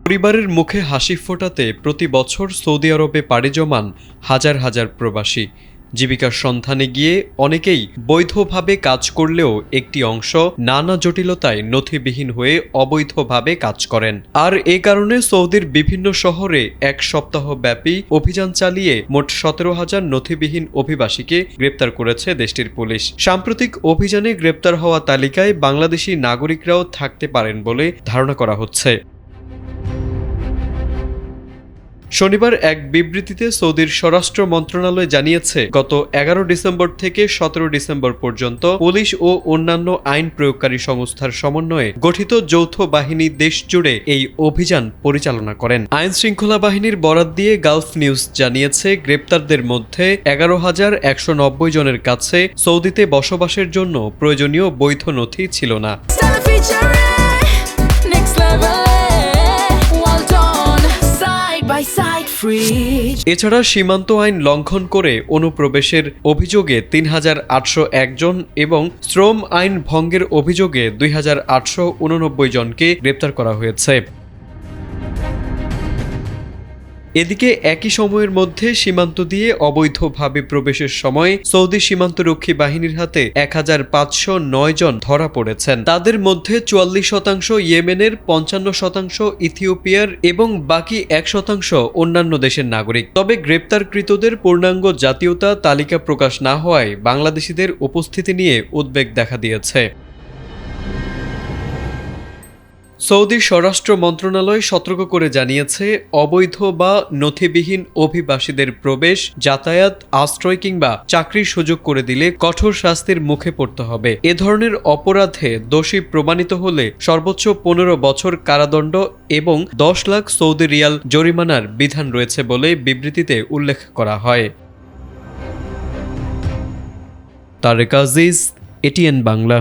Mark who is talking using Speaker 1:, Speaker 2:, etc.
Speaker 1: পরিবারের মুখে হাসি ফোটাতে প্রতি বছর সৌদি আরবে পাড়ি জমান হাজার হাজার প্রবাসী। জীবিকার সন্ধানে গিয়ে অনেকেই বৈধভাবে কাজ করলেও একটি অংশ নানা জটিলতায় নথিবিহীন হয়ে অবৈধভাবে কাজ করেন। আর এ কারণে সৌদির বিভিন্ন শহরে এক সপ্তাহব্যাপী অভিযান চালিয়ে মোট 17,000 নথিবিহীন অভিবাসীকে গ্রেপ্তার করেছে দেশটির পুলিশ। সাম্প্রতিক অভিযানে গ্রেপ্তার হওয়া তালিকায় বাংলাদেশি নাগরিকরাও থাকতে পারেন বলে ধারণা করা হচ্ছে। শনিবার এক বিবৃতিতে সৌদির স্বরাষ্ট্র মন্ত্রণালয় জানিয়েছে, গত 11 ডিসেম্বর থেকে 17 ডিসেম্বর পর্যন্ত পুলিশ ও অন্যান্য আইন প্রয়োগকারী সংস্থার সমন্বয়ে গঠিত যৌথ বাহিনী দেশজুড়ে এই অভিযান পরিচালনা করেন। আইন শৃঙ্খলা বাহিনীর বরাত দিয়ে গালফ নিউজ জানিয়েছে, গ্রেপ্তারদের মধ্যে 11,190 জনের কাছে সৌদিতে বসবাসের জন্য প্রয়োজনীয় বৈধ নথি ছিল না। এছাড়া সীমান্ত আইন লঙ্ঘন করে অনুপ্রবেশের অভিযোগে 3,801 জন এবং শ্রম আইন ভঙ্গের অভিযোগে 2,889 জনকে গ্রেপ্তার করা হয়েছে। এদিকে একই সময়ের মধ্যে সীমান্ত দিয়ে অবৈধভাবে প্রবেশের সময় সৌদি সীমান্তরক্ষী বাহিনীর হাতে 1,509 জন ধরা পড়েছেন। তাদের মধ্যে 44% ইয়েমেনের, 55% ইথিওপিয়ার এবং বাকি 1% অন্যান্য দেশের নাগরিক। তবে গ্রেপ্তারকৃতদের পূর্ণাঙ্গ জাতীয়তা তালিকা প্রকাশ না হওয়ায় বাংলাদেশিদের উপস্থিতি নিয়ে উদ্বেগ দেখা দিয়েছে। সৌদি স্বরাষ্ট্র মন্ত্রণালয় সতর্ক করে জানিয়েছে, অবৈধ বা নথিবিহীন অভিবাসীদের প্রবেশ, যাতায়াত, আশ্রয় কিংবা চাকরির সুযোগ করে দিলে কঠোর শাস্তির মুখে পড়তে হবে। এ ধরনের অপরাধে দোষী প্রমাণিত হলে সর্বোচ্চ 15 বছর কারাদণ্ড এবং 10 লাখ সৌদি রিয়াল জরিমানার বিধান রয়েছে বলে বিবৃতিতে উল্লেখ করা হয়। তারেক আজিজ, এটিএন বাংলা।